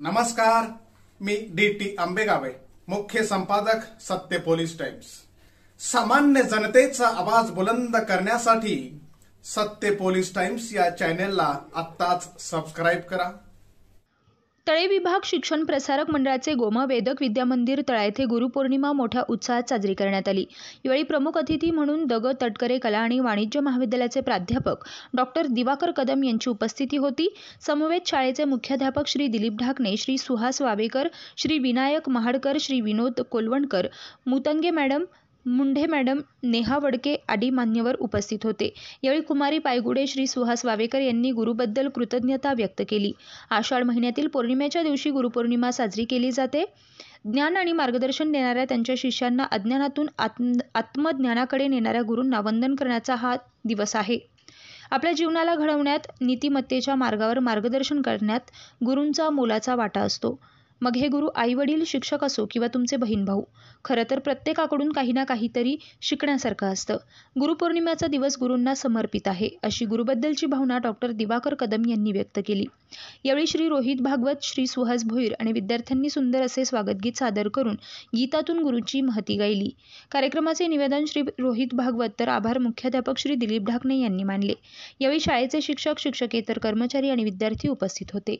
नमस्कार, मी डी.टी. आंबेगावे, मुख्य संपादक सत्य पोलीस टाइम्स। सामान्य जनतेचा आवाज बुलंद करण्यासाठी सत्य पोलीस टाइम्स या चॅनेलला आत्ताच सबस्क्राइब करा। तळे विभाग शिक्षण प्रसारक मंडळाचे गोमा वेदक विद्या मंदिर तळा येथे गुरुपौर्णिमा मोठ्या उत्साहात साजरी करण्यात आली। यावेळी प्रमुख अतिथी म्हणून द. ग. तटकरे कला आणि वाणिज्य महाविद्यालयाचे प्राध्यापक डॉक्टर दिवाकर कदम यांची उपस्थिती होती। समवेत शाळेचे मुख्याध्यापक श्री दिलीप ढाकणे, श्री सुहास वावेकर, श्री विनायक महाडकर, श्री विनोद कोलवणकर, मुतंगे मॅडम, मुंढे मॅडम, नेहा वडके आदी मान्यवर उपस्थित होते। यावेळी कुमारी पायगुडे, श्री सुहास वावेकर यांनी गुरुबद्दल कृतज्ञता व्यक्त केली। आषाढ महिन्यातील पौर्णिमेच्या दिवशी गुरुपौर्णिमा साजरी केली जाते। ज्ञान आणि मार्गदर्शन देणाऱ्या त्यांच्या शिष्यांना अज्ञानातून आत्मज्ञानाकडे नेणाऱ्या गुरूंना वंदन करण्याचा हा दिवस आहे। आपल्या जीवनाला घडवण्यात, नीतिमत्तेच्या मार्गावर मार्गदर्शन करण्यात गुरूंचा मोलाचा वाटा असतो। मग हे गुरु आई वडील, शिक्षक असो किंवा तुमचे बहीण भाऊ, खरं तर प्रत्येकाकडून काही ना काहीतरी शिकण्यासारखं असतं। गुरुपौर्णिमेचा दिवस गुरूंना समर्पित आहे, अशी गुरुबद्दलची भावना डॉक्टर दिवाकर कदम यांनी व्यक्त केली। यावेळी श्री रोहित भागवत, श्री सुहास भोईर आणि विद्यार्थ्यांनी सुंदर असे स्वागतगीत सादर करून गीतातून गुरूंची महती गायली। कार्यक्रमाचे निवेदन श्री रोहित भागवत तर आभार मुख्याध्यापक श्री दिलीप ढाकणे यांनी मानले। यावेळी शाळेचे शिक्षक, शिक्षकेतर कर्मचारी आणि विद्यार्थी उपस्थित होते।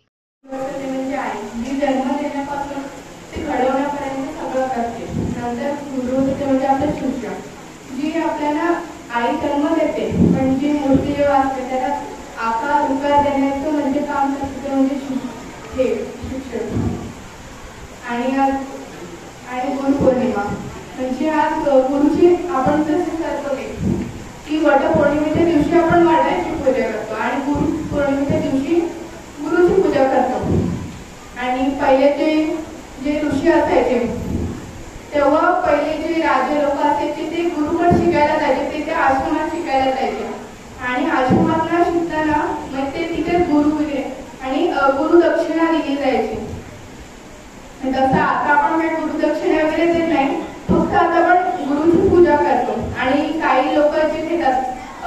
जन्म देण्यापासून ते घडवण्यापर्यंत सगळं करते। नंतर गुरु म्हणजे आपले शिक्षक, जी आपल्याला आई जन्म देते पण जी मूर्ती जेव्हा असते त्याला आकार उकार देण्याचं म्हणजे काम करते म्हणजे हे शिक्षक। आणि गुरुपौर्णिमा म्हणजे आज गुरुची आपण जसे करतो की वटपौर्णिमेच्या दिवशी आपण वाटाची पूजा करतो आणि गुरुपौर्णिमेच्या दिवशी गुरुची पूजा करतो। आणि पहिले जे ऋषी असायचे तेव्हा पहिले जे राजे लोक असायचे ते गुरुकडे शिकायला जायचे, ते आश्रमात शिकायला जायचे आणि आश्रमातला शिकताना मग ते तिथे गुरु वगैरे आणि गुरुदक्षिणा दिली जायची। तसं आता आपण काही गुरुदक्षिणा वगैरे देत नाही, फक्त आता आपण गुरुची पूजा करतो आणि काही लोक जे देतात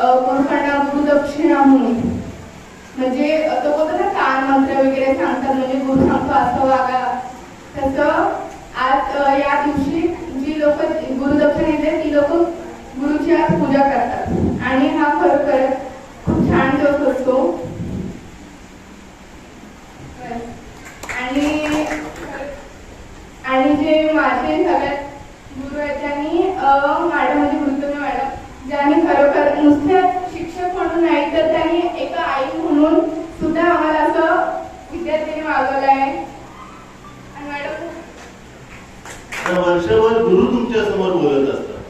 गुरुकडनं गुरुदक्षिणा म्हणून, म्हणजे तो बोलतो ना कान मंत्र वगैरे सांगतात, म्हणजे गुरु सांगतो असं वागा। तसं आज या दिवशी जी लोक गुरुदक्षिणा देतात ती लोक गुरुची आज पूजा करतात आणि हा खरोखर खूप छान दिवस असतो। आणि जे माझे सगळ्यात गुरु आहेत त्यांनी मॅडम म्हणजे गुरुत्व मॅडम, ज्यांनी खरोखर नुसते शिक्षक म्हणून नाही तर त्यांनी एका आई म्हणून सुद्धा आम्हाला असं विद्यार्थ्यांनी मागवलं आहे। आणि मॅडम वर्षभर गुरु तुमच्या समोर बोलत असतात,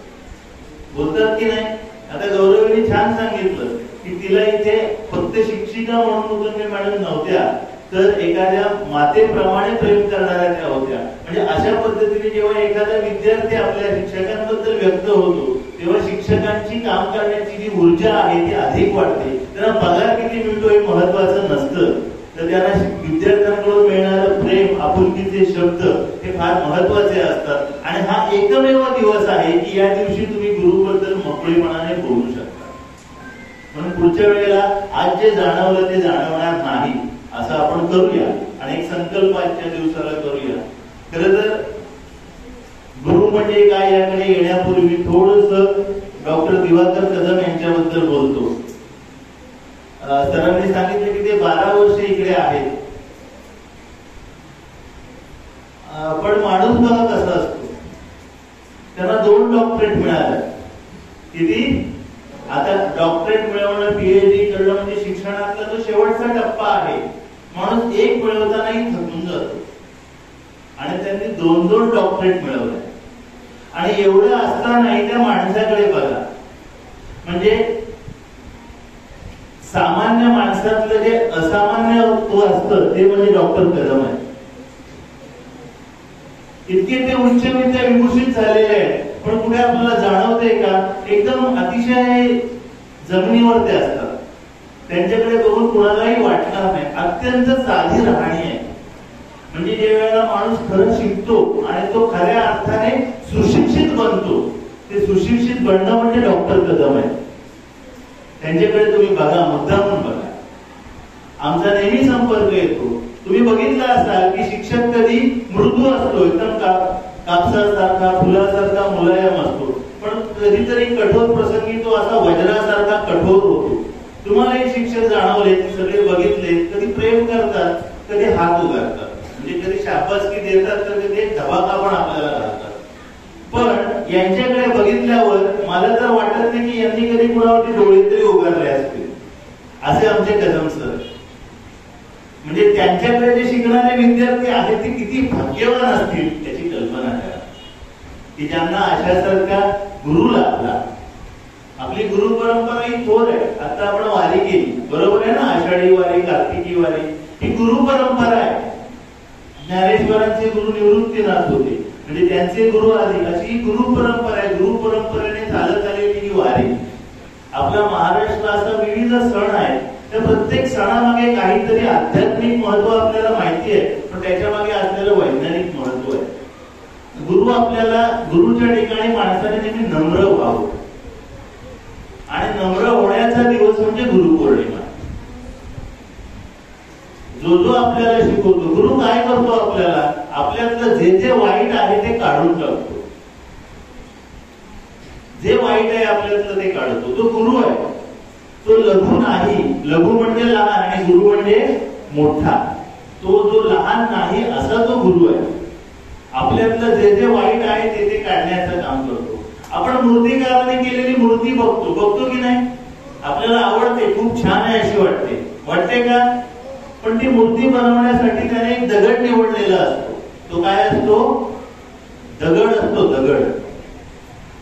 बोलतात की नाही? आता गौरवीने छान सांगितलं की तिला इथे फक्त शिक्षिका म्हणून मुतंगे मॅडम नव्हत्या तर एखाद्या मातेप्रमाणे प्रेम करणाऱ्या त्या होत्या। म्हणजे अशा पद्धतीने जेव्हा एखादा विद्यार्थी आपल्या शिक्षकांबद्दल व्यक्त होतो तेव्हा शिक्षकांची काम करण्याची जी ऊर्जा आहे ती अधिक वाढते। त्यांना पगार किती मिळतो हे महत्वाचं नसतं, तर त्यांना विद्यार्थ्यांकडून मिळणारं प्रेम, आपुलकीचे शब्द हे फार महत्वाचे असतात। आणि हा एकमेव दिवस आहे की या दिवशी तुम्ही गुरुबद्दल मोकळेपणाने बोलू शकता। म्हणून पुढच्या वेळेला आज जे जाणवलं ते जाणवणार नाही असं आपण करूया आणि एक संकल्प आजच्या दिवसाला करूया। खरं तर गुरु म्हणजे काय याकडे येण्यापूर्वी थोडंसं डॉक्टर दिवाकर कदम यांच्याबद्दल बोलतो। सरांनी सांगितलं की ते 12 वर्ष इकडे आहेत, पण माणूस बघा कसा असतो। त्यांना 2 डॉक्टरेट मिळाल्या। किती? आता डॉक्टरेट मिळवणं, PhD करणं म्हणजे शिक्षणातला तो शेवटचा टप्पा आहे। माणूस एक मिळवतानाही थकून जातो आणि त्यांनी 2 डॉक्टरेट मिळवले। आणि एवढं असतानाही त्या माणसाकडे बघा, म्हणजे सामान्य माणसातलं जे असामान्यत्व असतं ते म्हणजे डॉक्टर कदम आहे। इतके ते उच्चविद्या विभूषित झालेले आहेत, पण कुठे आपल्याला जाणवतंय का? एकदम अतिशय जमिनीवर ते असतात। त्यांच्याकडे बघून कुणालाही वाटणार नाही, अत्यंत साधी राहणी आहे। म्हणजे जे वेळेला माणूस खरं शिकतो आणि तो खऱ्या अर्थाने सुशिक्षित बनतो, ते सुशिक्षित बनणं म्हणजे डॉक्टर कदम आहे। त्यांच्याकडे तुम्ही बघा, मुद्दामून बघा, आमचा नेहमी संपर्क येतो तुम्ही बघितलं असाल की शिक्षक कधी मृदू असतो, एकदम कापसासारखा फुलासारखा मुलायम असतो, पण कधीतरी कठोर प्रसंगी तो असा वज्रासारखा कठोर होतो. तुम्हाला एक शिक्षक जाणवले, सगळे बघितले, कधी प्रेम करतात, कधी हात उगारतात, म्हणजे कधी शाबासकी देतात, तर कधी एक धबाका पण आपल्याला घालतात. पण यांच्याकडे बघितल्यावर मला तर वाटत नाही की यांनी कधी कुणावरती डोळे तरी उगारले असतील, असे आमचे कदम सर. म्हणजे त्यांच्याकडे जे शिकणारे विद्यार्थी आहेत ते किती भाग्यवान असतील याची कल्पना करा, की ज्यांना अशासारखा गुरु लाभला. आपली गुरु परंपरा ही थोर आहे. आता आपण वारी केली, बरोबर आहे ना, आषाढी वारी, कार्तिकी वारी, ही गुरु परंपरा आहे. ज्ञानेश्वरांचे गुरु निवृत्तीनाथ होते, म्हणजे त्यांचे गुरु आधी, अशी ही गुरु परंपरा आहे. गुरु परंपरेने चालत आलेली ही वारी. आपला महाराष्ट्र असा विविध सण आहे, त्या प्रत्येक सणामागे काहीतरी आध्यात्मिक महत्व आपल्याला माहिती आहे, पण त्याच्या मागे असलेलं वैज्ञानिक महत्व आहे. गुरु आपल्याला, गुरुच्या ठिकाणी माणसाने नेहमी नम्र व्हावं, आणि नम्र होण्याचा दिवस म्हणजे गुरुपौर्णिमा. जो जो आपल्याला शिकवतो, गुरु काय करतो, आपल्याला आपल्यातलं जे जे वाईट आहे ते काढून टाकतो. जे वाईट आहे आपल्यातलं ते काढतो, तो गुरु आहे. तो लघु नाही, लघु म्हणजे लहान आणि गुरु म्हणजे मोठा. तो जो लहान नाही असा तो गुरु आहे. आपल्यातलं जे जे वाईट आहे ते ते काढण्याचं काम करतो. आपण मूर्तिकाराने केलेली मूर्ती बघतो की नाही, आपल्याला आवडते, खूप छान आहे अशी वाटते का? पण ती मूर्ती बनवण्यासाठी त्याने एक दगड निवडलेला असतो. तो काय असतो? दगड असतो, दगड.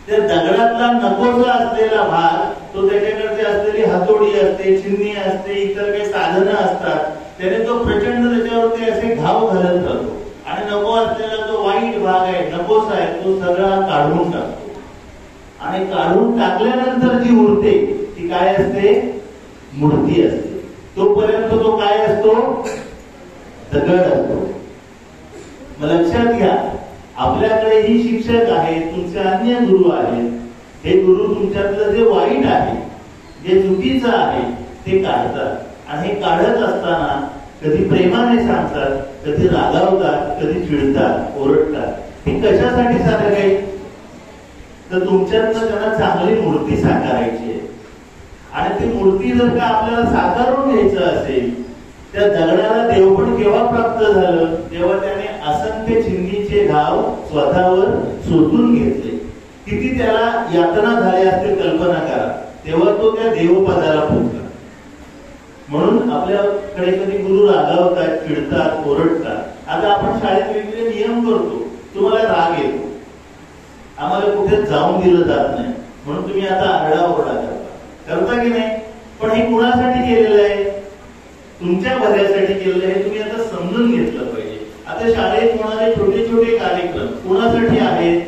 त्या दगडातला नकोसा असलेला भाग, तो त्याच्याकडे असलेली हातोडी असते, चिन्नी असते, इतर काही साधनं असतात, त्याने तो प्रचंड त्याच्यावरती असे घाव घालत राहतो, आणि नको असलेला जो वाईट भाग आहे, नकोसा आहे, तो सगळा काढून टाकतो. आणि काढून टाकल्यानंतर जी उरते ती काय असते? मूर्ती असते. तोपर्यंत तो काय असतो? दगड असतो. मग लक्षात घ्या, आपल्याकडे ही शिक्षक आहेत, तुमचे अन्य गुरु आहेत. हे गुरु तुमच्यातलं जे वाईट आहे, जे चुकीचं आहे ते काढतात, आणि हे काढत असताना कधी प्रेमाने सांगतात, कधी रागावतात, कधी चिडतात, ओरडतात. हे कशासाठी सारं काही? तर तुमच्यातनं त्यांना चांगली मूर्ती साकारायची आहे. आणि ती मूर्ती जर का आपल्याला साकारून घ्यायचं असेल, त्या दगडाला देवपण केव्हा प्राप्त झालं? तेव्हा त्याने असंख्य चिन्नीचे घाव स्वतःवर शोधून घेतले. किती त्याला यातना झाल्या असतील कल्पना करा, तेव्हा तो त्या देवपदाला पोहोचला. म्हणून आपल्याकडे कधी गुरु रागावतात, चिडतात, ओरडतात. आता आपण शाळेत वेगवेगळे नियम करतो, तुम्हाला राग येतो, आम्हाला कुठे जाऊन दिलं जात नाही, म्हणून तुम्ही आता आरडाओरडा करता की नाही? पण हे कुणासाठी केलेलं आहे? तुमच्या भल्यासाठी केलेलं आहे. तुम्ही आता समजून घेतलं पाहिजे. आता शाळेत होणारे छोटे छोटे कार्यक्रम कुणासाठी आहेत?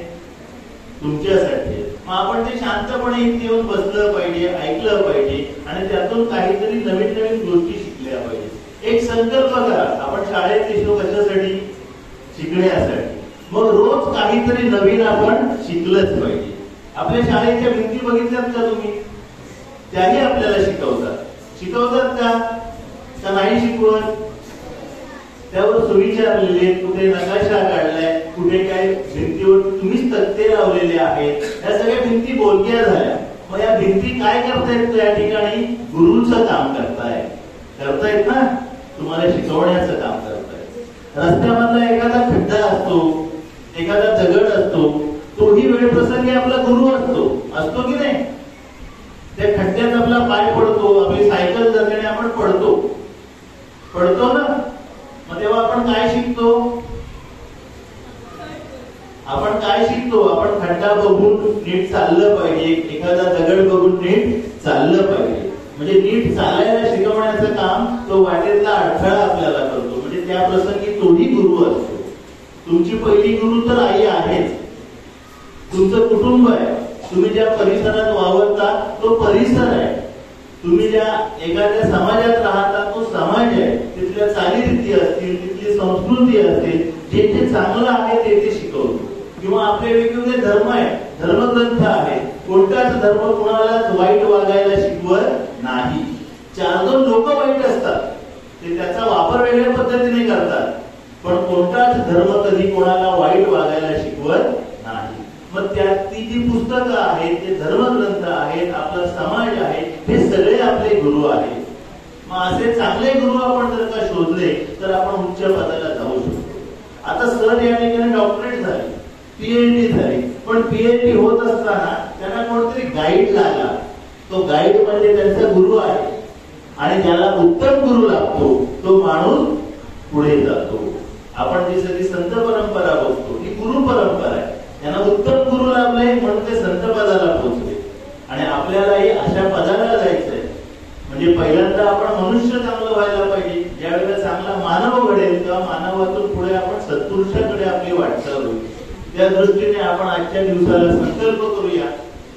तुमच्यासाठी. मग आपण ते शांतपणे इथे येऊन बसलं पाहिजे, ऐकलं पाहिजे, आणि त्यातून काहीतरी नवीन नवीन गोष्टी शिकल्या पाहिजे. एक संकल्प करा, आपण शाळेत येतो कशासाठी? शिकण्यासाठी. मग रोज काहीतरी नवीन आपण शिकलंच पाहिजे. आपल्या शाळेच्या भिंती बघितल्यात का तुम्ही? त्याही आपल्याला शिकवतात का नाही शिकवत? त्यावर सुविचार लिहिले, कुठे नकाशा काढलाय, कुठे काय भिंतीवर तुम्हीच तक्ते लावलेले आहेत. या सगळ्या भिंती बोलक्या झाल्या. मग या भिंती काय करतायत? त्या ठिकाणी गुरुचं काम करतायत ना, तुम्हाला शिकवण्याचं काम करतायत. रस्त्यामधला एखादा खड्डा असतो, एखादा दगड असतो, तोही वेळ प्रसंगी आपला गुरु असतो की नाही? त्या खड्ड्यात आपला पाय पडतो, आपली सायकल जाते आणि आपण पडतो ना. मग तेव्हा आपण काय शिकतो? आपण खड्डा बघून नीट चाललं पाहिजे, एखादा दगड बघून नीट चाललं पाहिजे. म्हणजे नीट चालायला शिकवण्याचं काम तो वाटेतला अडथळा आपल्याला करतो. म्हणजे त्या प्रसंगी तोही गुरु असतो. तुमची पहिली गुरु तर आई आहेच, तुमचं कुटुंब आहे. तुम्ही ज्या परिसरात वावरता तो परिसर आहे. तुम्ही ज्या एखाद्या समाजात राहता तो समाज आहे. तिथल्या चालीरीती असतील, तिथली संस्कृती असेल, जे जे चांगलं आहे ते ते शिकवतो. किंवा आपले वेगवेगळे धर्म आहेत, धर्मग्रंथ आहेत. कोणताच धर्म कोणालाच वाईट वागायला शिकवत नाही. 4 लोक वाईट असतात, ते त्याचा वापर वेगळ्या पद्धतीने करतात, पण कोणताच धर्म कधी कोणाला वाईट वागायला शिकवत नाही. मग त्यात ती जी पुस्तकं आहेत, ते धर्मग्रंथ आहेत, आपला समाज आहे, हे सगळे आपले गुरु आहेत. मग असे चांगले गुरु आपण जर का शोधले तर आपण उच्च पदाला जाऊ शकतो. आता सर या ठिकाणी डॉक्टरेट झाली, पीएचडी झाली, पण पीएचडी होत असताना त्यांना कोणतरी गाईड लागला. तो गाईड म्हणजे त्यांचा गुरु आहे, आणि ज्याला उत्तम गुरु लागतो तो माणूस पुढे जातो. आपण जी सगळी संत परंपरा बघतो ती गुरु परंपरा आहे. त्यांना उत्तम गुरु लाभले म्हणून ते संत पदाला पोहोचले, आणि आपल्यालाही अशा पदाला जायचंय. म्हणजे पहिल्यांदा आपण मनुष्य चांगलं व्हायला पाहिजे. ज्यावेळेला चांगला मानव घडेल तेव्हा मानवातून पुढे आपण सत्पुरुषाकडे आपली वाटचाल होईल. त्या दृष्टीने आपण आजच्या दिवसाला संकल्प करूया.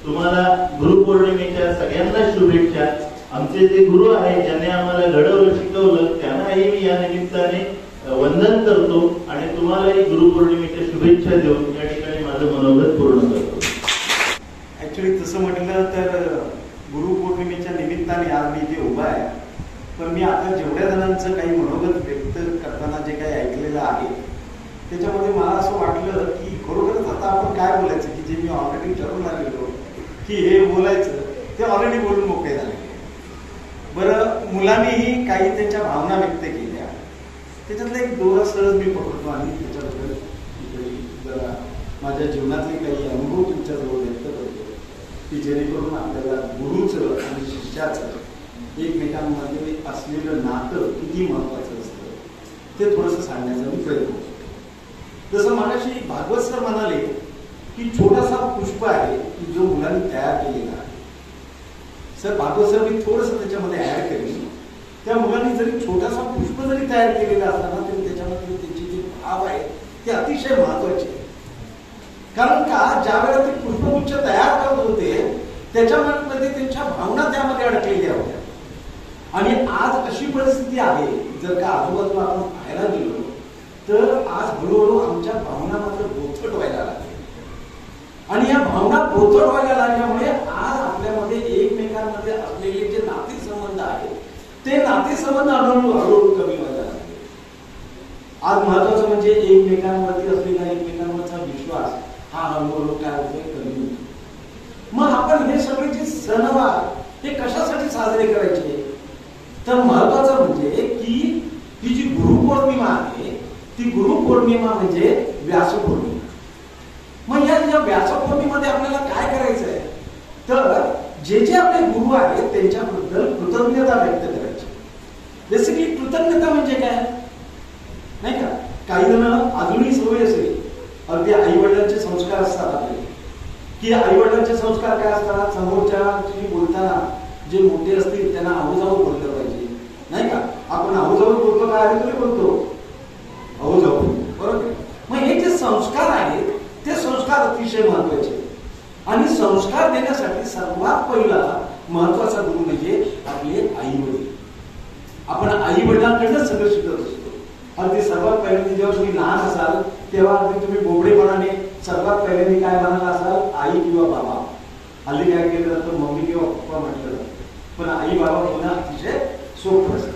तुम्हाला गुरुपौर्णिमेच्या सगळ्यांना शुभेच्छा. आमचे जे गुरु आहेत ज्यांनी आम्हाला घडवलं शिकवलं त्यांनाही मी या निमित्ताने वंदन करतो, आणि तुम्हालाही गुरुपौर्णिमेच्या शुभेच्छा देऊन या ठिकाणी माझं मनोगत पूर्ण करतो. ऍक्च्युली तसं म्हटलं तर गुरुपौर्णिमेच्या निमित्ताने आज मी इथे उभा आहे, पण मी आता जेवढ्या जणांचं काही मनोगत व्यक्त करताना जे काही ऐकलेलं आहे त्याच्यामध्ये मला असं वाटलं की खरोखरच आता आपण काय बोलायचं, की जे मी ऑलरेडी ठरवून आलेलो की हे बोलायचं ते ऑलरेडी बोलून मोकळे झाले. बरं, मुलांनीही काही त्यांच्या भावना व्यक्त केल्या, त्याच्यातला एक दोरा सहज मी पकडतो आणि त्याच्याबद्दल जरा माझ्या जीवनातले काही अनुभव तुमच्याजवळ व्यक्त करतो, की जेणेकरून आपल्याला गुरुचं आणि शिष्याचं एकमेकांमध्ये असलेलं नातं किती महत्वाचं असतं ते थोडंसं सांगण्याचा मी प्रयत्न करतो. जसं मगाशी भागवत सर म्हणाले की छोटासा पुष्प आहे की जो मुलांनी तयार केलेला आहे. सर भागवत सर मी थोडंसं त्याच्यामध्ये ऍड करेन. त्या मुलांनी जरी छोटासा पुष्प जरी तयार केलेला असला ना तरी त्याच्यामध्ये त्यांचे जे भाव आहे ते अतिशय महत्वाचे आहे. कारण का ज्या वेळेला ते पुष्पगुच्छ तयार करत होते त्याच्यामध्ये त्यांच्या भावना त्यामध्ये अडकलेल्या होत्या. आणि आज अशी परिस्थिती आहे, जर का आजूबाजूला आपण पाहायला गेलो तर आज हळूहळू आमच्या भावना मात्र बोथट व्हायला लागल्या, आणि या भावना बोथट व्हायला लागल्यामुळे आज आपल्यामध्ये एकमेकांमध्ये असलेले जे नातेसंबंध आहेत ते नातेसंबंध हळूहळू कमी व्हायला लागले. आज महत्वाचं म्हणजे एकमेकांवरती असलेला एकमेकांवरचा विश्वास हा हळूहळू काय होतोय, कमी होतो. मग आपण हे सगळे जे सणवार हे कशासाठी साजरे करायचे, तर महत्वाचं म्हणजे की ही जी गुरुपौर्णिमा आहे ती गुरुपौर्णिमा म्हणजे व्यासपौर्णिमा. मग या व्यासपौर्णिमेमध्ये आपल्याला काय करायचंय, तर जे जे आपले गुरु आहेत त्यांच्याबद्दल कृतज्ञता व्यक्त करायची. जसे की कृतज्ञता म्हणजे काय नाही का, काही जण अजूनही सवय असेल, अगदी आई वडिलांचे संस्कार असतात आपले, की आई वडिलांचे संस्कार काय असतात, समोरच्याशी बोलताना जे मोठे असतील त्यांना आऊजाऊ बोललं पाहिजे नाही का. आपण आऊजाऊ बोलतो काय आहे तरी बोलतो आऊजाऊ, बरोबर. मग हे जे संस्कार आहेत ते संस्कार अतिशय महत्वाचे, आणि संस्कार देण्यासाठी सर्वात पहिला महत्वाचा गुरु म्हणजे आपले आई वडील. आपण आई वडिलांकडनं सगळं शिकत असतो. अगदी सर्वात पहिल्यांदा जेव्हा तुम्ही लहान असाल तेव्हा अगदी तुम्ही बोबडेपणाने सर्वात पहिल्यांदा काय म्हणाला असाल, आई किंवा बाबा. हल्ली काय केलं जातं मम्मी किंवा पप्पा म्हटलं जातं, पण आई बाबा बोलणं अतिशय सोपं असतं.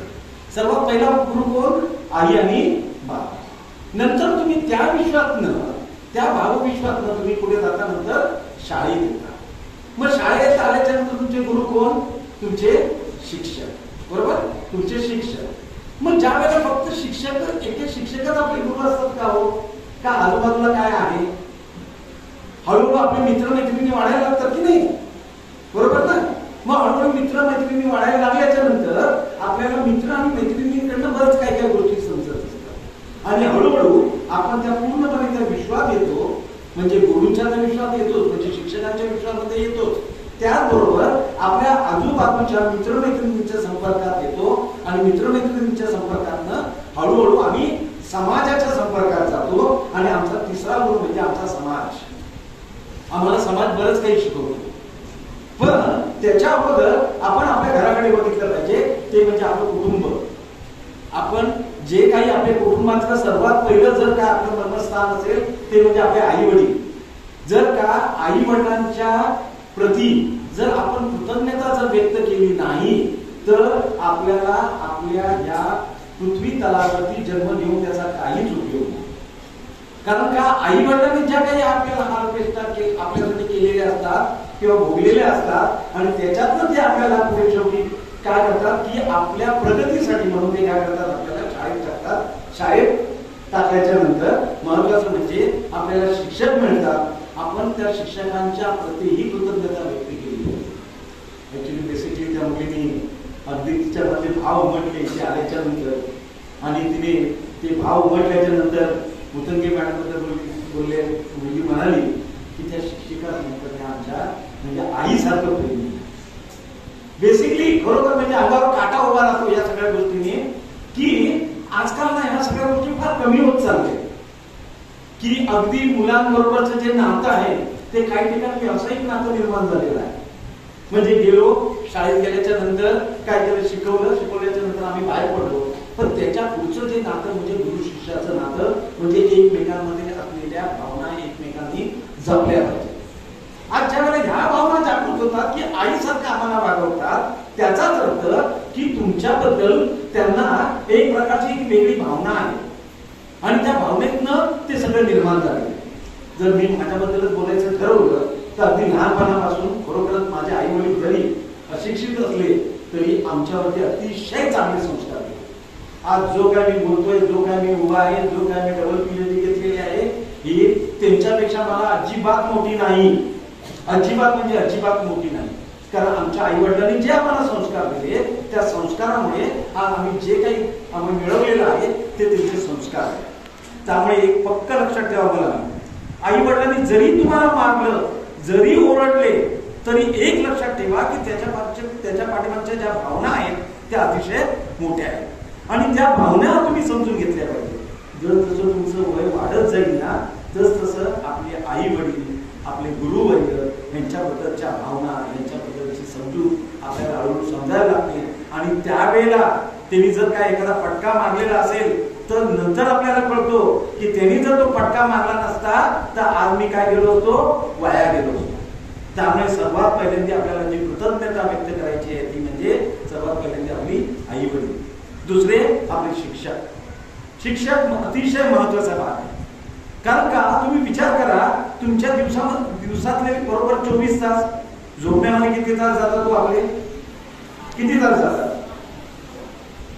सर्वात पहिला गुरु कोण, आई आणि बाबा. नंतर तुम्ही त्या विश्वातनं त्या भावविश्वातनं तुम्ही पुढे जाता, नंतर शाळेत येता. मग शाळेत आल्याच्या नंतर तुमचे गुरु कोण, तुमचे शिक्षक, बरोबर, तुमचे शिक्षक. मग ज्या वेळेला फक्त शिक्षक एक शिक्षकच आपले गुरु असतात का हो, का आजूबाजूला काय आहे, हळूहळू आपले मित्र मैत्रिणी वाढायला लागतात की नाही, बरोबर ना. मग हळूहळू मित्र मैत्रिणी वाढायला लागल्याच्या नंतर आपल्याला मित्र आणि मैत्रिणींकडनं बरंच काय काय गोष्टी समजत असतात, आणि हळूहळू आपण त्या पूर्णपणे त्या विश्वात येतो. म्हणजे गुरुंच्या विश्वात येतो, म्हणजे शिक्षकांच्या विश्वामध्ये येतो. त्याचबरोबर आपल्या आजूबाजूच्या मित्रमैत्रिणींच्या संपर्कात येतो, आणि मित्रमैत्रिणींच्या संपर्कातनं हळूहळू आम्ही समाजाच्या संपर्कात जातो. आणि आमचा तिसरा गुरु म्हणजे आमचा समाज. आम्हाला समाज बरंच काही शिकवतो, पण त्याच्या अगोदर आपण आपल्या घराकडे बघितलं पाहिजे, ते म्हणजे आपलं कुटुंब. आपण जे काही आपल्या कुटुंबाचं सर्वात पहिलं जर का आपलं मर्मस्थान असेल ते म्हणजे आपले आई वडील. जर का आई वडिलांच्या प्रती जर आपण कृतज्ञता जर व्यक्त केली नाही तर आपल्याला आपल्या या पृथ्वी तलावरती जन्म घेऊन त्याचा काहीच उपयोग नाही. कारण का आई वडिलांनी ज्या काही आपल्याला हालपेष्टा आपल्यासाठी केलेल्या असतात किंवा भोगलेल्या असतात आणि त्याच्यातनं ते आपल्याला पुढे शेवटी काय करतात की आपल्या प्रगतीसाठी म्हणून ते काय करतात, आपल्याला शाळेत टाकतात. शाळेत टाकल्याच्या नंतर महत्वाचं म्हणजे आपल्याला शिक्षक मिळतात. आपण त्या शिक्षकांच्या प्रतीही कृतज्ञता व्यक्त केली. ऍक्च्युली बेसिकली त्या मुलीने अगदी तिच्यामध्ये भाव उमटले ते आल्याच्या नंतर आणि तिने ते भाव उमटल्याच्या नंतर मुतंगे मॅडम बद्दल बोलले. मुलगी म्हणाली की त्या शिक्षिका आमच्या म्हणजे आईसारखं प्रेम. बेसिकली खरोखर म्हणजे अंगावर काटा उभा राहतो या सगळ्या गोष्टीने की आजकाल ना ह्या सगळ्या गोष्टी फार कमी होत चालले की अगदी मुलांबरोबरचं जे नातं आहे ते काही ठिकाणी व्यावसायिक नातं निर्माण झालेलं आहे. म्हणजे गेलो शाळेत गेल्याच्या नंतर काय केलं, शिकवल्याच्या नंतर आम्ही बाहेर पडलो, पण त्याच्या पुढचं जे नातं म्हणजे गुरु शिष्याचं नातं म्हणजे एकमेकांमध्ये असलेल्या भावना एकमेकांनी जपल्या पाहिजे. आज ज्या वेळेला ह्या भावना जागृत होतात की आईसारखं आम्हाला वागवतात, त्याचाच अर्थ की तुमच्याबद्दल त्यांना एक प्रकारची एक वेगळी भावना आहे आणि त्या भावनेतनं ते सगळं निर्माण झाले. जर मी माझ्याबद्दलच बोलायचं ठरवलं तर अगदी लहानपणापासून खरोखरच माझे आई वडील जरी अशिक्षित असले तरी आमच्यावरती अतिशय चांगले संस्कार केले. आज जो काय मी बोलतोय, जो काय मी उभा आहे, जो काय मी डबल पीएचडी घेतलेली आहे, ही त्यांच्यापेक्षा मला अजिबात मोठी नाही. अजिबात म्हणजे अजिबात मोठी नाही. कारण आमच्या आई वडिलांनी जे आम्हाला संस्कार दिले त्या संस्कारामुळे आज आम्ही जे काही आम्ही मिळवलेलं आहे ते त्यांचे संस्कार आहे. त्यामुळे एक पक्क लक्षात ठेवावं लागेल, आई वडिलांनी जरी तुम्हाला मारलं, जरी ओरडले, तरी एक लक्षात ठेवा की त्याच्या पाठीमागच्या ज्या भावना आहेत त्या अतिशय मोठ्या आहेत आणि त्या भावना तुम्ही समजून घेतल्या पाहिजे. जर तसं तुमचं वय वाढत जाईल ना तसं आपले आई वडील, आपले गुरुवर्य यांच्याबद्दलच्या भावना, यांच्याबद्दलची समजूत आपल्याला हळूहळू समजायला लागते आणि त्यावेळेला त्यांनी जर काय एखादा फटका मारलेला असेल तर नंतर आपल्याला कळतो की त्यांनी जर तो फटका मारला नसता तर आज मी काय गेलो असतो, वाया गेलो असतो. त्यामुळे सर्वात पहिल्यांदा आपल्याला जी कृतज्ञता व्यक्त करायची आहे ती म्हणजे सर्वात पहिल्यांदा आपली आई वडील, दुसरे आपले शिक्षक. शिक्षक अतिशय महत्वाचा भाग आहे. कारण का तुम्ही विचार करा, तुमच्या दिवसातले बरोबर 24 तास झोपण्यामध्ये किती तास जातात तो आपले, किती तास जातात?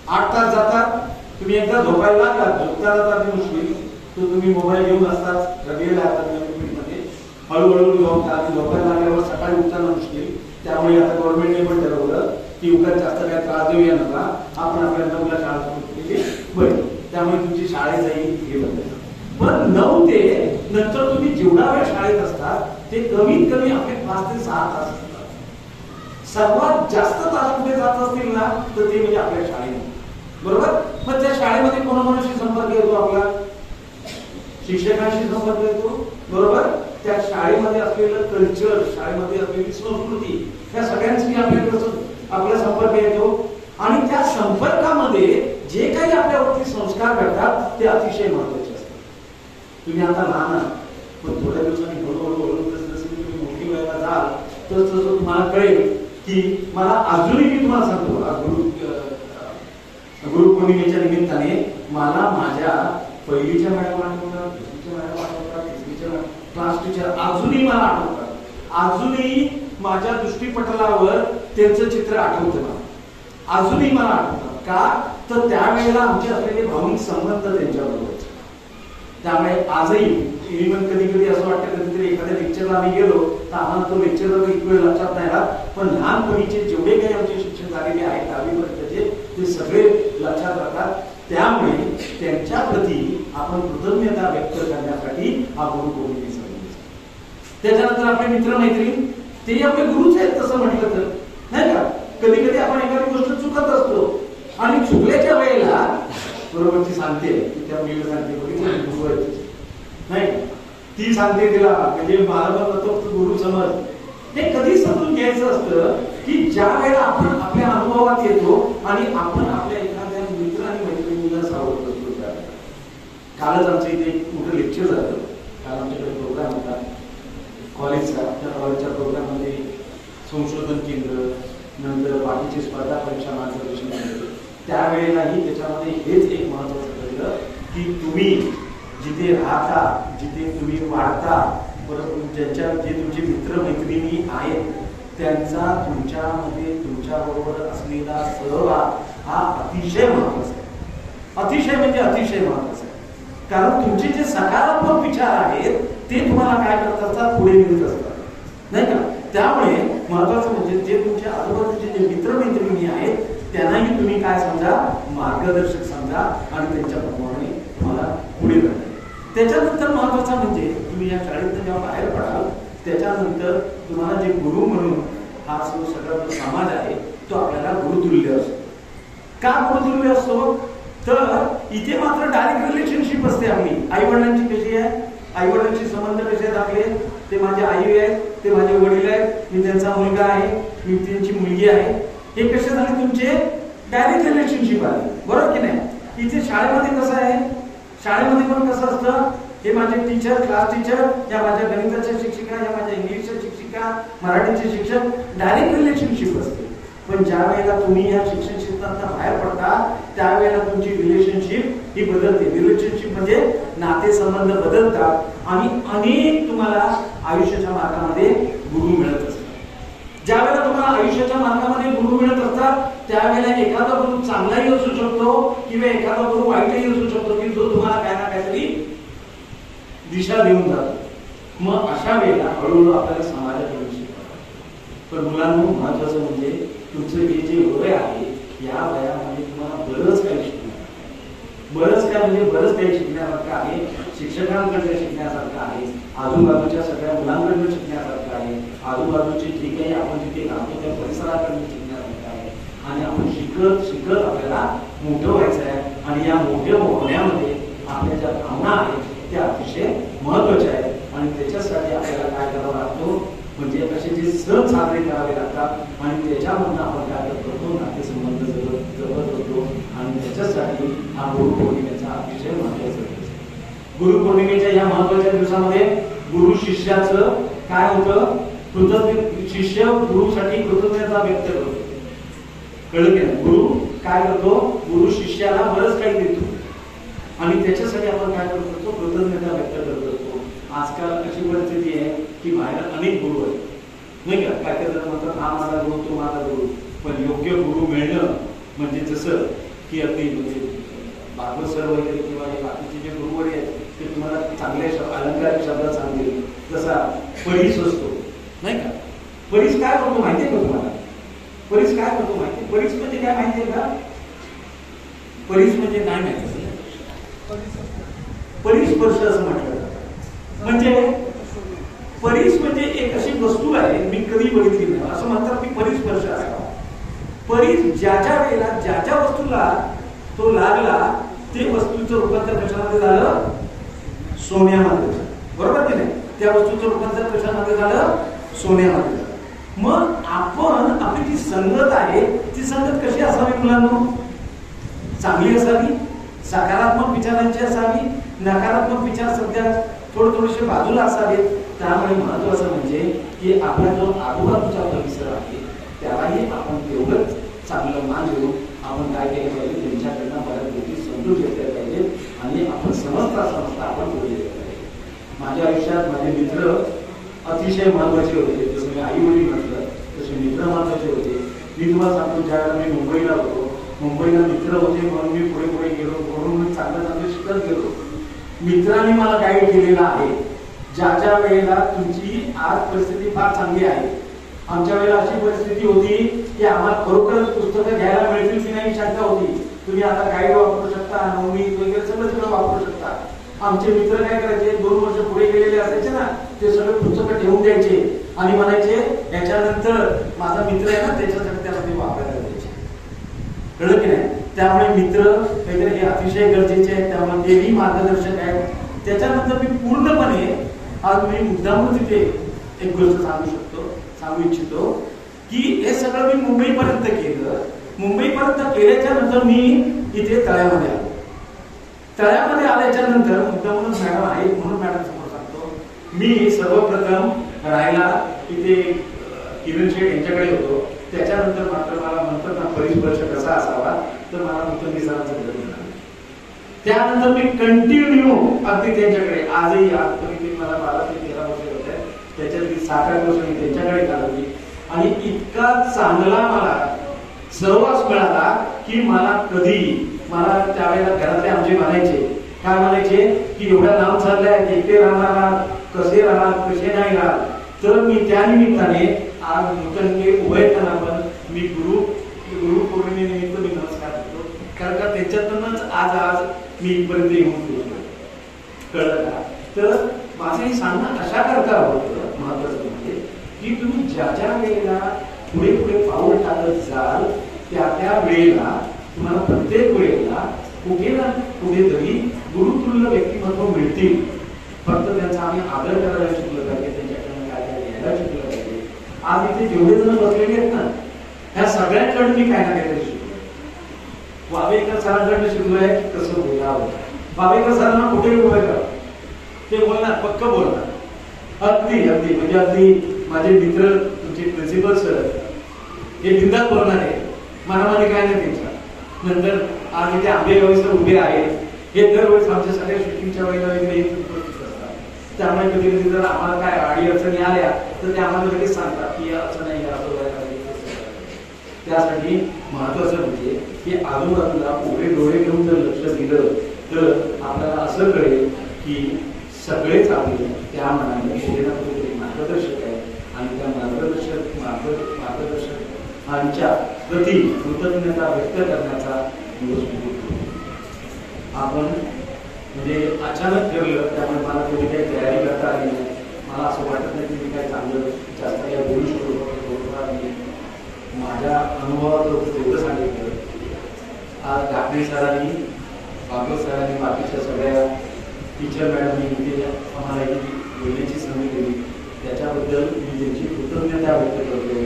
8 तास जातात. तुम्ही एकदा झोपायला लागला, झोपता जातात मुश्किल, तर तुम्ही मोबाईल घेऊन असतात रगलेला मध्ये हळूहळू झोपायला लागल्यावर सकाळी उठताना मुश्किल. त्यामुळे आता गव्हर्नमेंटने पण ठरवलं की उगाच जास्त काय त्रास देऊया नका, आपण आपल्या 9ला शाळा सुरू केली बरं, त्यामुळे तुमची शाळेत जाईल हे बंद. पण 9 ते नंतर तुम्ही जेवढा वेळ शाळेत असतात ते कमीत कमी आपले 5 ते 6 तास असतात. सर्वात जास्त तास कुठे जात असतील ना तर ते म्हणजे आपल्या शाळेत, बरोबर. मग त्या शाळेमध्ये कोणाकोणाशी संपर्क येतो आपला, शिक्षकांशी संपर्क येतो, बरोबर. त्या शाळेमध्ये असलेलं कल्चर, शाळेमध्ये असलेली संस्कृती, या सगळ्यांशी आपला संपर्क येतो आणि त्या संपर्कामध्ये जे काही आपल्यावरती संस्कार घडतात ते अतिशय महत्वाचे असतात. तुम्ही आता लहान आहात, पण थोड्या दिवसांनी हळूहळू जसं तुम्ही मोठी व्हायला जाल तसं तुम्हाला कळेल की मला अजूनही मी तुम्हाला सांगतो, गुरुपौर्णिमेच्या निमित्ताने मला माझ्या पहिलीच्या मॅडम आठवतात, दुसरीच्या मॅडम आठवतात, तिसरीच्या क्लास टीचर अजूनही मला आठवतात. अजूनही माझ्या दृष्टीपटलावर त्यांचं चित्र आठवतं मला, अजूनही मला आठवतात. का तर त्यावेळेला आमचे असलेले भावनिक संबंध त्यांच्याबरोबर. त्यामुळे आजही इव्हन कधी कधी असं वाटतं, कधीतरी एखाद्या लेक्चरला आम्ही गेलो तर आम्हाला तो लेक्चरला एक वेळ लक्षात नाही राहत, पण लहानपणीचे जेवढे काही आमचे शिक्षण झालेले आहेत 10वी पर्यंतचे ते सगळे लक्षात राहतात. त्यामुळे त्यांच्या प्रती आपण कृतज्ञता व्यक्त करण्यासाठी हा गुरुपौर्णिमेचा दिवस. त्याच्यानंतर आपले मित्र मैत्रीण ते आपले गुरुच आहेत तसं म्हटलं तर, नाही का. कधी कधी आपण एखादी गोष्ट चुकत असतो आणि चुकल्याच्या वेळेला बरोबर ती सांगते, त्या मुलीला सांगते गुरु आहे नाही, ती सांगते तिला म्हणजे मला पण तो गुरु समज. हे कधी समजून घ्यायचं असतं की ज्या वेळेला आपण आपल्या अनुभवात येतो आणि आपण आपल्या एखाद्या मित्र आणि मैत्रिणीला सावध करतो. कालच आमचं इथे एक मोठं लेक्चर झालं. काल आमच्याकडे प्रोग्राम होता कॉलेजचा. त्या कॉलेजच्या प्रोग्राममध्ये संशोधन केंद्र, नंतर बाकीचे स्पर्धा परीक्षा मार्गदर्शन केंद्र त्यावेळेलाही त्याच्यामध्ये हेच एक महत्वाचं ठरलं की तुम्ही जिथे राहता, जिथे तुम्ही वाढता, परंतु ज्यांच्या जे तुमचे मित्रमैत्रिणी आहेत त्यांचा तुमच्यामध्ये तुमच्याबरोबर असलेला सहभाग हा अतिशय महत्वाचा आहे. अतिशय म्हणजे अतिशय महत्वाचा आहे. कारण तुमचे जे सकारात्मक विचार आहेत ते तुम्हाला काय करत असतात, पुढे नेत असतात, नाही का. त्यामुळे महत्वाचं म्हणजे जे तुमच्या आजूबाजूचे जे मित्रमैत्रिणी आहेत त्यांनाही तुम्ही काय समजा, मार्गदर्शक समजा आणि त्यांच्याप्रमाणे तुम्हाला पुढे जायचं. त्याच्यानंतर महत्वाचं म्हणजे तुम्ही या शाळेतून जेव्हा बाहेर पडाल त्याच्यानंतर तुम्हाला जे गुरु म्हणून हा जो सगळा जो समाज आहे तो आपल्याला गुरुतुल्य असतो. का गुरुतुल्य असतो? तर इथे मात्र डायरेक्ट रिलेशनशिप असते आपली. आई वडिलांची कशी आहे, आई वडिलांचे संबंध कसे आहेत आपले, ते माझे आई आहेत, ते माझे वडील आहेत, मी त्यांचा मुलगा आहे, मी त्यांची मुलगी आहे, हे कसे झाले तुमचे डायरेक्ट रिलेशनशिप आहे, बरोबर की नाही. इथे शाळेमध्ये कसं आहे, शाळेमध्ये पण कसं असतं, हे माझे टीचर, क्लास टीचर, या माझ्या गणिताच्या शिक्षिका, या माझ्या इंग्लिशच्या शिक्षिका, मराठीचे शिक्षक, डायरेक्ट रिलेशनशिप असते. पण ज्या वेळेला तुम्ही या शिक्षण क्षेत्रात बाहेर पडता त्यावेळेला तुमची रिलेशनशिप ही बदलते. रिलेशनशिप म्हणजे नातेसंबंध बदलतात आणि अनेक तुम्हाला आयुष्याच्या मार्गामध्ये गुरु मिळत असतात. ज्या वेळेला तुम्हाला आयुष्याच्या मार्गामध्ये गुरु मिळत असतात त्यावेळेला एखादा गुरु चांगलाही असू शकतो किंवा एखादा गुरु वाईटही असू शकतो की जो तुम्हाला काय ना काहीतरी दिशा देऊन जातो. मग अशा वेळेला हळूहळू आपल्याला समाजाकडून शिकवतात. पण मुलांना महत्वाचं म्हणजे तुमचं हे जे वय आहे या वयामध्ये तुम्हाला बरंच काही शिकणार, बरंच काय म्हणजे बरंच काही शिकण्यासारखं आहे. शिक्षकांकडे शिकण्यासारखं आहे, आजूबाजूच्या सगळ्या मुलांकडून शिकण्यासारखं आहे, आजूबाजूचे जे काही आपण जिथे राहतो त्या परिसराकडून शिकण्यासारखं आहे. आणि आपण शिकत शिकत आपल्याला मोठं व्हायचं आहे. आणि या मोठ्या होण्यामध्ये आपल्या ज्या भावना आहेत त्या अतिशय महत्वाच्या आहेत. आणि त्याच्यासाठी आपल्याला काय करावं लागतो म्हणजे असे जे सण साजरे करावे लागतात आणि त्याच्यामधून आपण काय करतो, नातेसंबंध जवळ होतो. आणि त्याच्यासाठी हा गुरुपौर्णिमेचा अतिशय महत्वाचा दिवस. गुरुपौर्णिमेच्या या महत्वाच्या दिवसामध्ये गुरु शिष्याचं काय होतं, कृतज्ञ शिष्य गुरुसाठी कृतज्ञता व्यक्त करतो. कळलं की नाही. गुरु काय करतो, गुरु शिष्याला बरंच काही देतो आणि त्याच्यासाठी आपण काय करतो, कृतज्ञता व्यक्त करत असतो. आजकाल अशी परिस्थिती आहे की बाहेर अनेक गुरु आहेत, नाही का. काय काय जण म्हणतात हा माझा गुरु, तो माझा गुरु. पण योग्य गुरु मिळणं म्हणजे जसं की अगदी म्हणजे भागवत सर वगैरे किंवा हे बाकीचे जे गुरुवरी आहेत ते तुम्हाला चांगले अलंकारिक शब्दात सांगतील. जसा परीस असतो, नाही का. परीस काय करतो माहितीये का तुम्हाला? परीस काय करतो माहिती? परीस म्हणजे काय माहितीये का? परीस म्हणजे काय माहिती? परिस्पर्श असं म्हटलं जातं. म्हणजे परीस म्हणजे एक अशी वस्तू आहे, मी कधी बघितली नाही, असं म्हणतात की परिस्पर्श असावा. परीस ज्या ज्या वेळेला ज्या ज्या वस्तूला तो लागला ते वस्तूचं रूपांतर कशामध्ये झालं, सोन्यामध्ये. बरोबर की नाही. त्या वस्तूचं रूपांतर कशामध्ये झालं, सोन्यामध्ये झालं. मग आपण आपली जी संगत आहे ती संगत कशी असावी मुलांनो? चांगली असावी, सकारात्मक विचारांची असावी. नकारात्मक विचार सध्या थोडेसे बाजूला असावेत. त्यामुळे महत्वाचं म्हणजे की आपला जो आजूबाजूचा परिसर आहे त्यालाही आपण तेवढंच चांगलं मान देऊन आपण काय केलं पाहिजे, त्यांच्याकडनं बऱ्याच गोष्टी समजून घेतल्या पाहिजेत आणि आपण समजता आपण पुढे गेले पाहिजे. माझ्या आयुष्यात माझे मित्र अतिशय महत्वाचे होते. जसं मी आई वडील म्हटलं तसे मित्र महत्वाचे होते. मी तुम्हाला सांगतो ज्यावेळेला मी मुंबईला होतो, मुंबईला मित्र होते म्हणून मी पुढे पुढे गेलो, म्हणून मी चांगलं शिकत गेलो. मित्रांनी मला गाईड केलेलं आहे. ज्या ज्या वेळेला तुमची आज परिस्थिती फार चांगली आहे, आमच्या वेळेला अशी परिस्थिती होती की आम्हाला खरोखरच पुस्तकं घ्यायला मिळतील की नाही शंका होती. तुम्ही आता गाईड वापरू शकता, नवनीत वगैरे सगळं वापरू शकता. आमचे मित्र काय करायचे, 2 वर्ष पुढे गेलेले असायचे ना, ते सगळे पुस्तकं ठेवून द्यायचे आणि म्हणायचे याच्यानंतर माझा मित्र आहे ना त्याच्यासाठी त्याला ते वापरायला द्यायचे. कळलं की नाही. त्यामुळे मित्र वगैरे हे अतिशय गरजेचे आहेत. त्यामुळे तेही मार्गदर्शक आहेत. त्याच्यानंतर मी पूर्णपणे आज मी मुद्दामून तिथे एक गोष्ट सांगू इच्छितो की हे सगळं मी मुंबईपर्यंत केलं. मुंबईपर्यंत केल्याच्या नंतर मी इथे तळ्यामध्ये आलो. तळ्यामध्ये आल्याच्या नंतर मुद्दामून मॅडम आहे म्हणून मॅडम समोर सांगतो, मी सर्वप्रथम राहायला इथे किरण शेठ यांच्याकडे होतो. त्याच्यानंतर मात्र मला म्हणतात ना परिस्पर्श कसा असावा, तर मला मुतंगी सरांचं घर मिळालं. त्यानंतर मी कंटिन्यू अगदी त्यांच्याकडे आजही कमीत मला 12 ते 13 वर्ष होते, त्याच्यातली 7-8 वर्ष मी त्यांच्याकडे घालवली आणि इतका चांगला मला सहवास मिळाला की मला त्यावेळेला घरातले आमचे म्हणायचे की एवढ्या लांब चाललाय, एकटे राहणार, कसे राहणार कसे नाही राहणार. तर मी त्या निमित्ताने आज मुतंगे उभयताना पण मी गुरु पौर्णिमेनिमित्त मी नमस्कार करतो, कारण का त्याच्यातूनच आज मी इथपर्यंत येऊन पोहोचलो. कळलं का? तर माझं हे सांगणं अशा करता होतं महत्वाचं म्हणजे की तुम्ही ज्या वेळेला पुढे पाऊल टाकत जाल त्या वेळेला तुम्हाला प्रत्येक वेळेला कुठे ना कुठेतरी गुरुतुल्य व्यक्तिमत्व मिळतील. फक्त त्यांचा आम्ही आदर करायला शिकलो पाहिजे, त्यांच्याकडनं काय घ्यायला शिकलं पाहिजे. आज इथे जेवढे जण बसलेले आहेत ना, ह्या सगळ्यांकडून मी काय ना काहीतरी शिकलो. वावेकर सरांकडनं शिकलोय कसं बोलावं. वावेकर सरांना कुठे उभं करावं ते बोलणार, पक्क बोलणार. अगदी म्हणजे अगदी माझे मित्र तुमचे प्रिन्सिपल सर हे बिंदास बोलणार आहे, मनामध्ये काय नाही त्यांच्या. नंतर आज इथे आंबेगावी सर उभे आहेत, हे दरवेळेस आमच्या सगळ्या शूटिंगच्या वेळेला वगैरे उपस्थित असतात. त्यामुळे कधी जर आम्हाला काय अडी अडचणी आल्या तर ते आम्हाला लगेच सांगतात की असं नाही असं. त्यासाठी महत्वाचं म्हणजे की आजूबाजूला उभे डोळे घेऊन जर लक्ष दिलं तर आपल्याला असं कळेल की सगळेच आपले त्या मनाने कुठे ना कुठेतरी मार्गदर्शक आहे आणि त्या मार्गदर्शकांच्या प्रति कृतज्ञता व्यक्त करण्याचा दिवस आपण म्हणजे अचानक ठरलं. त्यामुळे मला थोडी काही तयारी करता आली नाही. मला असं वाटत नाही की मी काय चांगलं जास्त काही बोलू शकतो. माझ्या अनुभवाचं तेवढं सांगितलं. आज घाटणे सरांनी, भागवत सरांनी, बाकीच्या सगळ्या टीचर मॅडमनी इथे आम्हाला बोलण्याची संधी दिली, त्याच्याबद्दल मी त्यांची कृतज्ञता व्यक्त करतो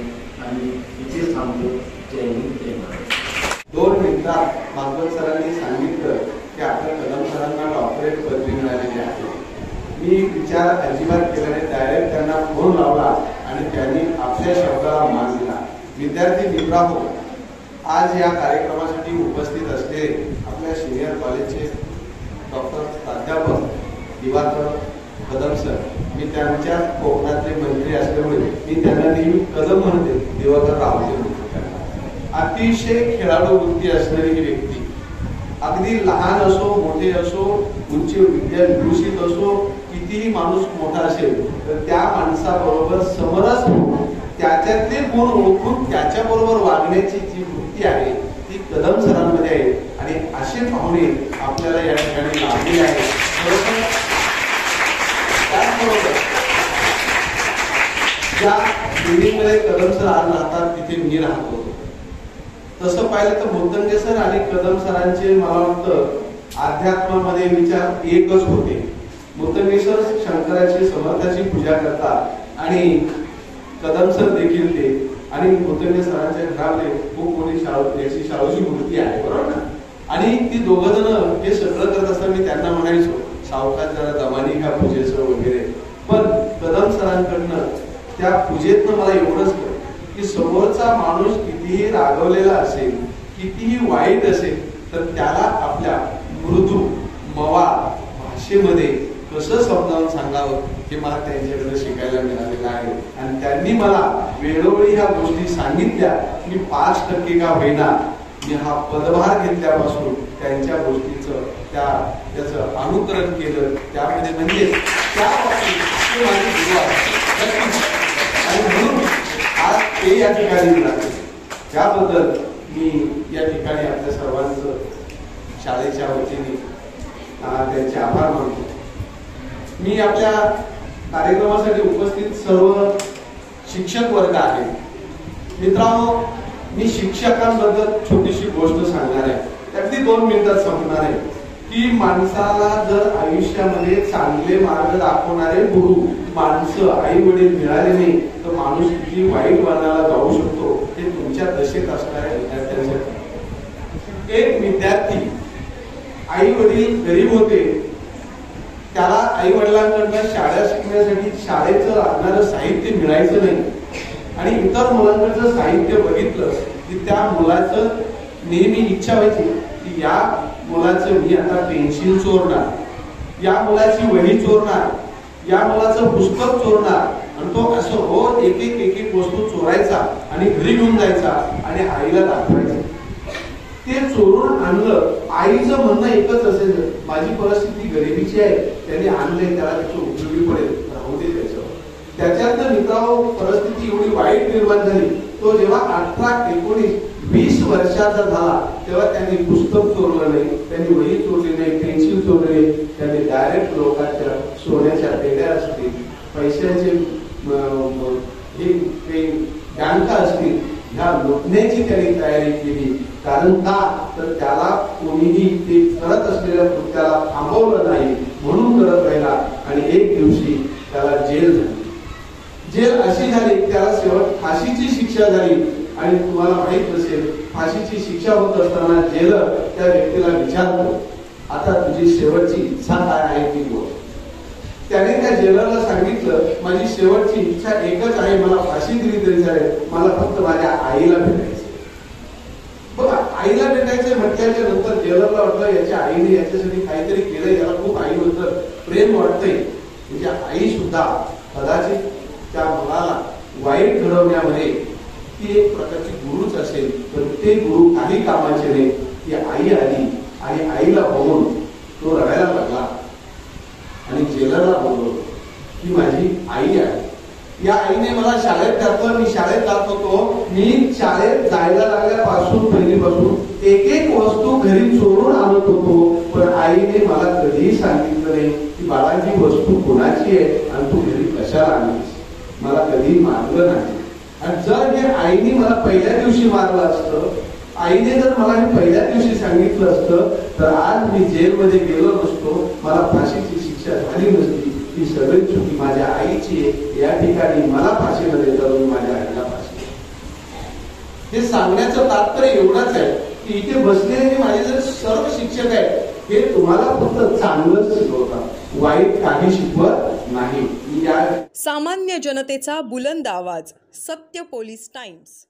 आणि इथेच थांबतो. जय हिंद, जय महाराष्ट्र. 2 मिनिटात भागवत सरांनी सांगितलं की आपल्या कदम सरांना डॉक्टरेट पदवी मिळालेली आहे. मी विचार अजिबात केला नाही, डायरेक्ट त्यांना फोन लावला आणि त्यांनी आपल्या शब्दाला मान दिला. विद्यार्थी मित्रांनो, आज या कार्यक्रमासाठी उपस्थित असलेले आपल्या सिनियर कॉलेजचे डॉक्टर प्राध्यापक दिवाकर कदम सर, मी त्यांच्या कोकणातले मंत्री असल्यामुळे मी त्यांना नेहमी कदम म्हणते, दिवाकर रावते. अतिशय खेळाडू वृत्ती असणारी ही व्यक्ती, अगदी लहान असो मोठे असो, उच्च विद्याभूषित असो, कितीही माणूस मोठा असेल तर त्या माणसाबरोबर समरस त्याच्यातले गुण ओळखून त्याच्याबरोबर वागण्याची जी वृत्ती आहे ती कदम सरांमध्ये आहे. आणि असे पाहुणे आपल्याला या ठिकाणी लाभले आहेत. त्याचबरोबर ज्या बिल्डिंगमध्ये कदम सर आज राहतात तिथे मी राहत होतो. तसं पाहिलं तर मुतंगे सर आणि कदम सरांचे मला वाटतं अध्यात्मामध्ये विचार एकच होते. मुतंगे सर शंकराची समर्थाची पूजा करतात आणि कदम सर देखील ते, आणि मुतंगे सरांच्या घरामध्ये खूप मोठी शाळूची मूर्ती आहे, बरोबर ना. आणि ती दोघं जण हे सगळं करत असताना मी त्यांना म्हणायचो सावकाश जरा दमानी का पूजेचं वगैरे. पण कदम सरांकडनं त्या पूजेतनं मला एवढंच कळलं की समोरचा माणूस कितीही रागवलेला असेल, कितीही वाईट असेल, तर त्याला आपल्या मृदू मवाळ भाषेमध्ये कसं समजावून सांगावं हे मला त्यांच्याकडे शिकायला मिळालेलं आहे. आणि त्यांनी मला वेळोवेळी ह्या गोष्टी सांगितल्या. मी 5% का होईना मी हा पदभार घेतल्यापासून त्यांच्या गोष्टीचं त्याचं अनुकरण केलं. त्यामध्ये म्हणजे त्या बाबतीत माझी गुरु आहे आणि म्हणून आज ते या ठिकाणी राहते. त्याबद्दल मी या ठिकाणी आपल्या सर्वांचं शाळेच्या वतीने त्यांचे आभार मानतो. मी आपल्या कार्यक्रमासाठी उपस्थित सर्व शिक्षक वर्ग आहे. मित्रांनो, मी शिक्षकांबद्दल छोटीशी गोष्ट सांगणार आहे, अगदी 2 मिनिटात संपणार आहे. की माणसाला जर आयुष्यामध्ये चांगले मार्ग दाखवणारे गुरु माणसं आई वडील मिळाले नाही तर माणूस किती वाईट बनायला जाऊ शकतो हे तुमच्या दशेत असणाऱ्या विद्यार्थ्यांसाठी. एक विद्यार्थी आई वडील गरीब होते, त्याला आई वडिलांकडनं शाळा शिकण्यासाठी शाळेचं लागणारं साहित्य मिळायचं नाही. आणि इतर मुलांकडचं साहित्य बघितलं की त्या मुलाचं नेहमी इच्छा व्हायची की या मुलाचं मी आता पेन्सिल चोरणार, या मुलाची वही चोरणार, या मुलाचं पुस्तक चोरणार, आणि तो असं रोज एक एक वस्तू चोरायचा आणि घरी घेऊन जायचा आणि आईला दाखवायचा. ते चोरून आणलं, आईचं म्हणणं एकच असेल, माझी परिस्थिती गरिबीची आहे, त्याने आणलंय, त्याला त्याचं उपयोगी पडेल, राहू दे त्याच्यावर. त्याच्यात मित्रांनो परिस्थिती एवढी वाईट निर्माण झाली, तो जेव्हा 18, 19, 20 वर्षाचा झाला तेव्हा त्यांनी पुस्तक चोरलं नाही, त्यांनी वही चोरली नाही, पेन्सिल चोरली नाही, त्यांनी डायरेक्ट लोकांच्या सोन्याच्या पेढ्या असतील, पैशाचे बँका असतील, ह्या लुटण्याची त्यांनी तयारी केली. कारण का तर त्याला कोणीही ते करत असलेल्या कृत्याला थांबवलं नाही म्हणून करत राहिला. आणि एक दिवशी त्याला जेल झाली. जेल अशी झाली त्याला शेवट फाशीची शिक्षा झाली. आणि तुम्हाला माहित नसेल, फाशीची शिक्षा होत असताना जेलर त्या व्यक्तीला विचारतो, आता तुझी शेवटची इच्छा काय आहे ती बोल. त्याने त्या जेलरला सांगितलं, माझी शेवटची इच्छा एकच आहे, मला फाशी दिली तरी चालेल, मला फक्त माझ्या आईला भेटायचं. बघा, आईला भेटायचं म्हटल्याच्या नंतर जेलरला वाटलं याच्या आईने याच्यासाठी काहीतरी केलं, याला खूप आईबद्दल प्रेम वाटतंय. म्हणजे आई सुद्धा कदाचित त्या मुलाला वाईट घडवण्यामध्ये ती एक प्रकारची गुरुच असेल, तर ते गुरु काही कामाचे नाही. ती आई आली आणि आईला बघून तो रडायला लागला आणि जेलरला बोलवलं की माझी आई आहे. या आईने मला शाळेत घातलं, मी शाळेत जात होतो, मी शाळेत जायला लागल्यापासून पहिलीपासून एक वस्तू घरी चोरून आणत होतो, पण आईने मला कधीही सांगितलं नाही की बाळाची वस्तू कोणाची आहे आणि तू घरी कशाला आणलीस. मला कधी मारलं नाही. आणि जर हे आईने मला पहिल्या दिवशी मारलं असतं, आईने जर मला हे पहिल्या दिवशी सांगितलं असतं, तर आज मी जेलमध्ये गेलो नसतो, मला फाशीची शिक्षा झाली नसती. ही सगळी चुकी माझ्या आईची आहे. या ठिकाणी मला फाशी न देता मी माझ्या आईला फाशी. हे सांगण्याचं तात्पर्य एवढंच आहे की इथे बसलेले माझे जर सर्व शिक्षक आहेत, हे तुम्हाला फक्त चांगलंच शिकवतात, वाईट काही शिकवत नाही. सामान्य जनतेचा बुलंद आवाज, सत्य पोलीस टाइम्स.